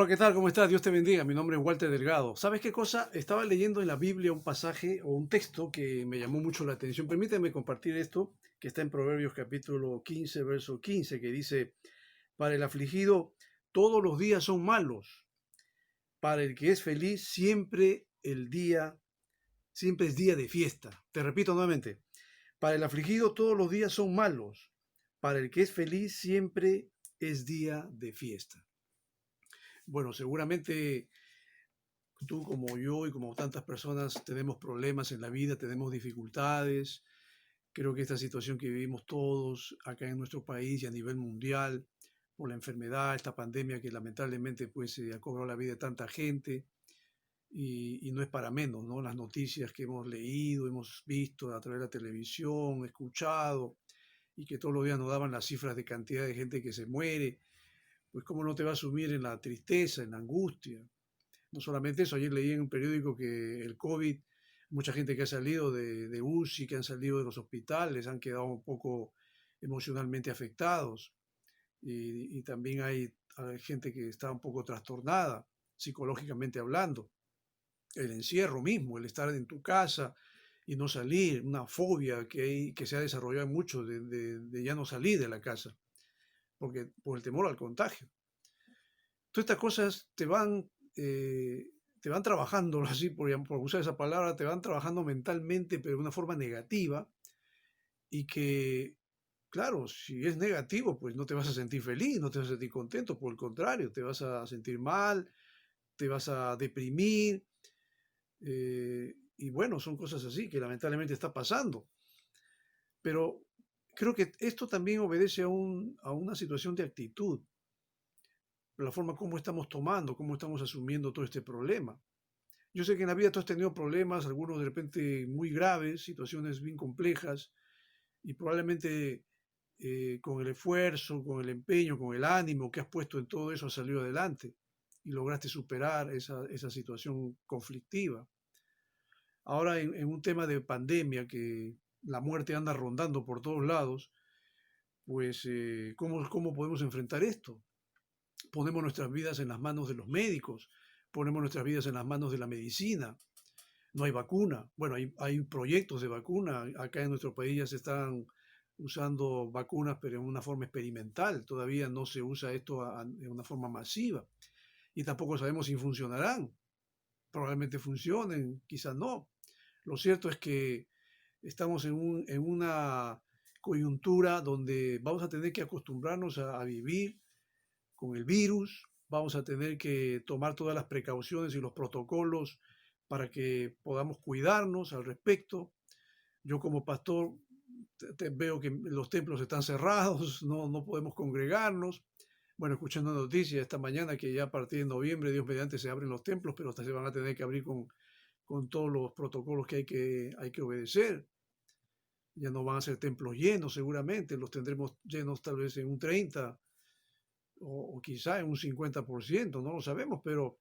Hola, ¿qué tal? ¿Cómo estás? Dios te bendiga. Mi nombre es Walter Delgado. ¿Sabes qué cosa? Estaba leyendo en la Biblia un pasaje o un texto que me llamó mucho la atención. Permíteme compartir esto, que está en Proverbios capítulo 15, verso 15, que dice, para el afligido todos los días son malos, para el que es feliz siempre es día de fiesta. Te repito nuevamente, para el afligido todos los días son malos, para el que es feliz siempre es día de fiesta. Bueno, seguramente tú como yo y como tantas personas tenemos problemas en la vida, tenemos dificultades. Creo que esta situación que vivimos todos acá en nuestro país y a nivel mundial, por la enfermedad, esta pandemia que lamentablemente pues ha cobrado la vida de tanta gente y no es para menos, ¿no? Las noticias que hemos leído, hemos visto a través de la televisión, escuchado y que todos los días nos daban las cifras de cantidad de gente que se muere, pues cómo no te va a sumir en la tristeza, en la angustia. No solamente eso, ayer leí en un periódico que el COVID, mucha gente que ha salido de UCI, que han salido de los hospitales, han quedado un poco emocionalmente afectados. Y también hay gente que está un poco trastornada, psicológicamente hablando. El encierro mismo, el estar en tu casa y no salir, una fobia que se ha desarrollado en muchos de ya no salir de la casa, porque por el temor al contagio. Todas estas cosas te van trabajando, así por usar esa palabra, te van trabajando mentalmente, pero de una forma negativa, y que, claro, si es negativo, pues no te vas a sentir feliz, no te vas a sentir contento, por el contrario, te vas a sentir mal, te vas a deprimir, y bueno, son cosas así que lamentablemente está pasando. Pero creo que esto también obedece a una situación de actitud, la forma como estamos tomando, cómo estamos asumiendo todo este problema. Yo sé que en la vida tú has tenido problemas, algunos de repente muy graves, situaciones bien complejas, y probablemente con el esfuerzo, con el empeño, con el ánimo que has puesto en todo eso has salido adelante y lograste superar esa situación conflictiva. Ahora en un tema de pandemia que la muerte anda rondando por todos lados, pues ¿cómo podemos enfrentar esto? Ponemos nuestras vidas en las manos de los médicos, ponemos nuestras vidas en las manos de la medicina. No hay vacuna. Bueno, hay proyectos de vacuna. Acá en nuestro país ya se están usando vacunas, pero en una forma experimental. Todavía no se usa esto en una forma masiva. Y tampoco sabemos si funcionarán. Probablemente funcionen, quizás no. Lo cierto es que estamos en una coyuntura donde vamos a tener que acostumbrarnos a vivir con el virus, vamos a tener que tomar todas las precauciones y los protocolos para que podamos cuidarnos al respecto. Yo como pastor veo que los templos están cerrados, no podemos congregarnos. Bueno, escuchando noticias esta mañana que ya a partir de noviembre, Dios mediante, se abren los templos, pero hasta se van a tener que abrir con todos los protocolos que hay que obedecer. Ya no van a ser templos llenos seguramente, los tendremos llenos tal vez en un 30 o quizá en un 50%, no lo sabemos, pero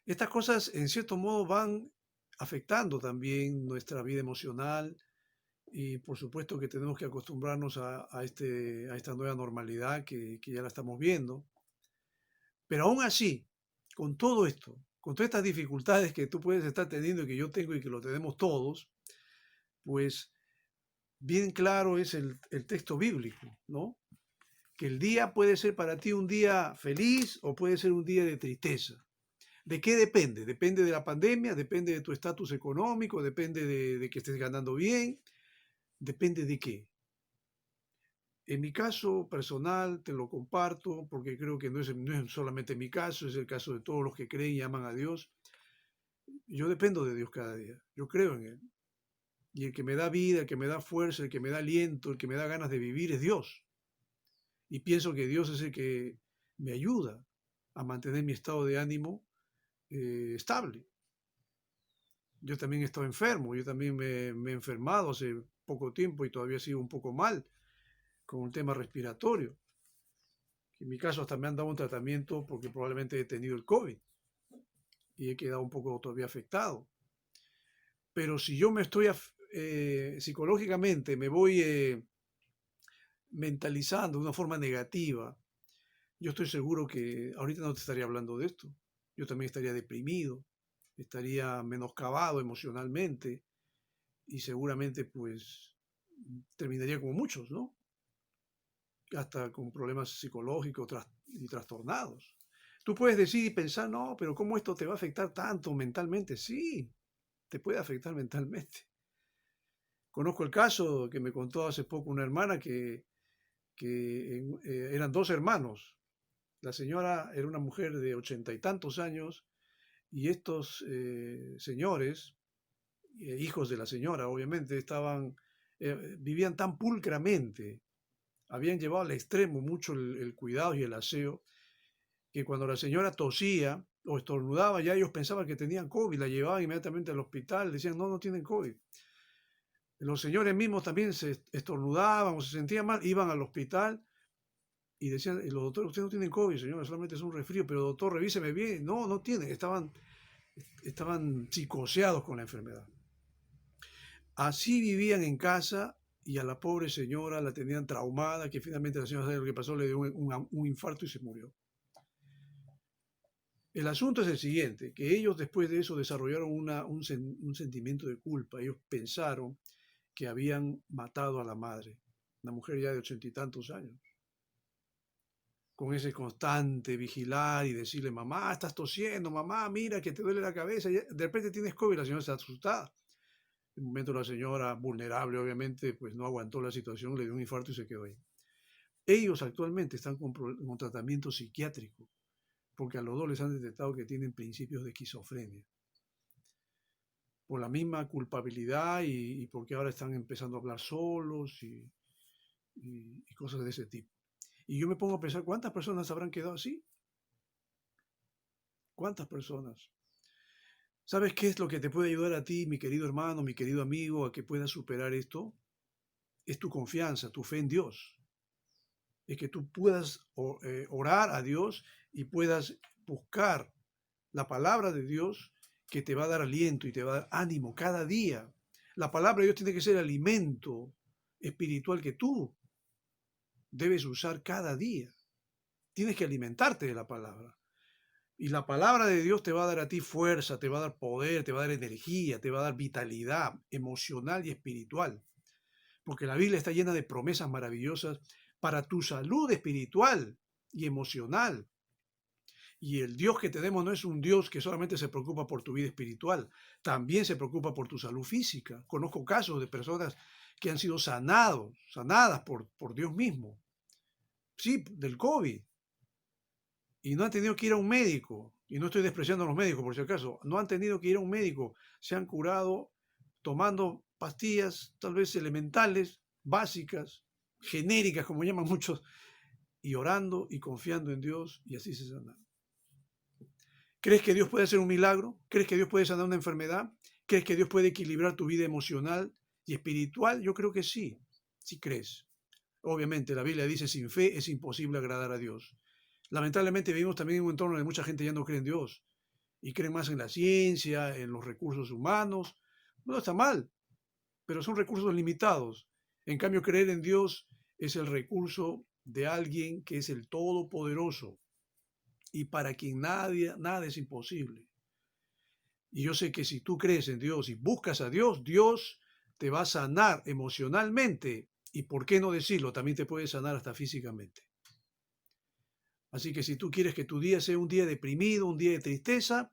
estas cosas en cierto modo van afectando también nuestra vida emocional y por supuesto que tenemos que acostumbrarnos a esta nueva normalidad que ya la estamos viendo. Pero aún así, con todo esto, con todas estas dificultades que tú puedes estar teniendo y que yo tengo y que lo tenemos todos, pues bien claro es el texto bíblico, ¿no? Que el día puede ser para ti un día feliz o puede ser un día de tristeza. ¿De qué depende? Depende de la pandemia, depende de tu estatus económico, depende de que estés ganando bien, depende de qué. En mi caso personal, te lo comparto porque creo que no es solamente mi caso, es el caso de todos los que creen y aman a Dios. Yo dependo de Dios cada día, yo creo en Él. Y el que me da vida, el que me da fuerza, el que me da aliento, el que me da ganas de vivir es Dios. Y pienso que Dios es el que me ayuda a mantener mi estado de ánimo estable. Yo también he estado enfermo, yo también me he enfermado hace poco tiempo y todavía sigo un poco mal con un tema respiratorio. En mi caso hasta me han dado un tratamiento porque probablemente he tenido el COVID y he quedado un poco todavía afectado. Pero si yo me estoy psicológicamente, me voy mentalizando de una forma negativa, yo estoy seguro que ahorita no te estaría hablando de esto. Yo también estaría deprimido, estaría menoscabado emocionalmente y seguramente pues terminaría como muchos, ¿no? Hasta con problemas psicológicos y trastornados. Tú puedes decir y pensar, no, pero ¿cómo esto te va a afectar tanto mentalmente? Sí, te puede afectar mentalmente. Conozco el caso que me contó hace poco una hermana que eran dos hermanos. La señora era una mujer de 80 y tantos años y estos señores, hijos de la señora, obviamente, vivían tan pulcramente, habían llevado al extremo mucho el cuidado y el aseo, que cuando la señora tosía o estornudaba, ya ellos pensaban que tenían COVID, la llevaban inmediatamente al hospital, decían, no, no tienen COVID. Los señores mismos también se estornudaban o se sentían mal, iban al hospital y decían, los doctores, ustedes no tienen COVID, señora, solamente es un resfrío, pero doctor, revíseme bien. No, no tienen, estaban psicoseados con la enfermedad. Así vivían en casa y a la pobre señora la tenían traumada, que finalmente la señora sabe lo que pasó, le dio un infarto y se murió. El asunto es el siguiente, que ellos después de eso desarrollaron un sentimiento de culpa. Ellos pensaron que habían matado a la madre, una mujer ya de 80 y tantos años, con ese constante vigilar y decirle, mamá, estás tosiendo, mamá, mira que te duele la cabeza, de repente tienes COVID, la señora está asustada. En un momento la señora, vulnerable obviamente, pues no aguantó la situación, le dio un infarto y se quedó ahí. Ellos actualmente están con tratamiento psiquiátrico, porque a los dos les han detectado que tienen principios de esquizofrenia, por la misma culpabilidad y porque ahora están empezando a hablar solos y cosas de ese tipo. Y yo me pongo a pensar, ¿cuántas personas habrán quedado así? ¿Cuántas personas? ¿Sabes qué es lo que te puede ayudar a ti, mi querido hermano, mi querido amigo, a que puedas superar esto? Es tu confianza, tu fe en Dios. Es que tú puedas orar a Dios y puedas buscar la palabra de Dios que te va a dar aliento y te va a dar ánimo cada día. La palabra de Dios tiene que ser el alimento espiritual que tú debes usar cada día. Tienes que alimentarte de la palabra. Y la palabra de Dios te va a dar a ti fuerza, te va a dar poder, te va a dar energía, te va a dar vitalidad emocional y espiritual. Porque la Biblia está llena de promesas maravillosas para tu salud espiritual y emocional. Y el Dios que tenemos no es un Dios que solamente se preocupa por tu vida espiritual, también se preocupa por tu salud física. Conozco casos de personas que han sido sanadas por Dios mismo, sí, del COVID, y no han tenido que ir a un médico, y no estoy despreciando a los médicos por si acaso, no han tenido que ir a un médico, se han curado tomando pastillas tal vez elementales, básicas, genéricas, como llaman muchos, y orando y confiando en Dios, y así se sanan. ¿Crees que Dios puede hacer un milagro? ¿Crees que Dios puede sanar una enfermedad? ¿Crees que Dios puede equilibrar tu vida emocional y espiritual? Yo creo que sí, sí crees. Obviamente, la Biblia dice, sin fe es imposible agradar a Dios. Lamentablemente vivimos también en un entorno donde mucha gente ya no cree en Dios y cree más en la ciencia, en los recursos humanos. No está mal, pero son recursos limitados. En cambio, creer en Dios es el recurso de alguien que es el Todopoderoso y para quien nada es imposible. Y yo sé que si tú crees en Dios y buscas a Dios, Dios te va a sanar emocionalmente y, por qué no decirlo, también te puede sanar hasta físicamente. Así que si tú quieres que tu día sea un día deprimido, un día de tristeza,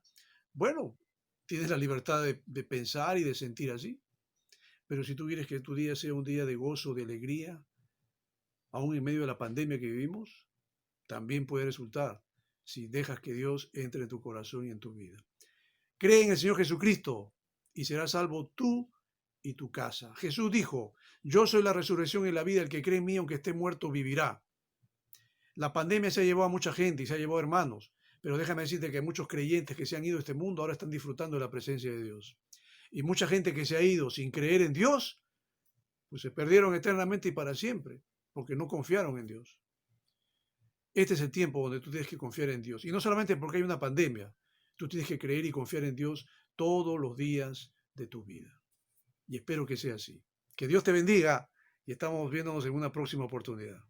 bueno, tienes la libertad de pensar y de sentir así. Pero si tú quieres que tu día sea un día de gozo, de alegría, aún en medio de la pandemia que vivimos, también puede resultar si dejas que Dios entre en tu corazón y en tu vida. Cree en el Señor Jesucristo y serás salvo tú y tu casa. Jesús dijo, yo soy la resurrección y la vida, el que cree en mí, aunque esté muerto, vivirá. La pandemia se ha llevado a mucha gente y se ha llevado a hermanos, pero déjame decirte que muchos creyentes que se han ido de este mundo ahora están disfrutando de la presencia de Dios. Y mucha gente que se ha ido sin creer en Dios, pues se perdieron eternamente y para siempre, porque no confiaron en Dios. Este es el tiempo donde tú tienes que confiar en Dios. Y no solamente porque hay una pandemia, tú tienes que creer y confiar en Dios todos los días de tu vida. Y espero que sea así. Que Dios te bendiga y estamos viéndonos en una próxima oportunidad.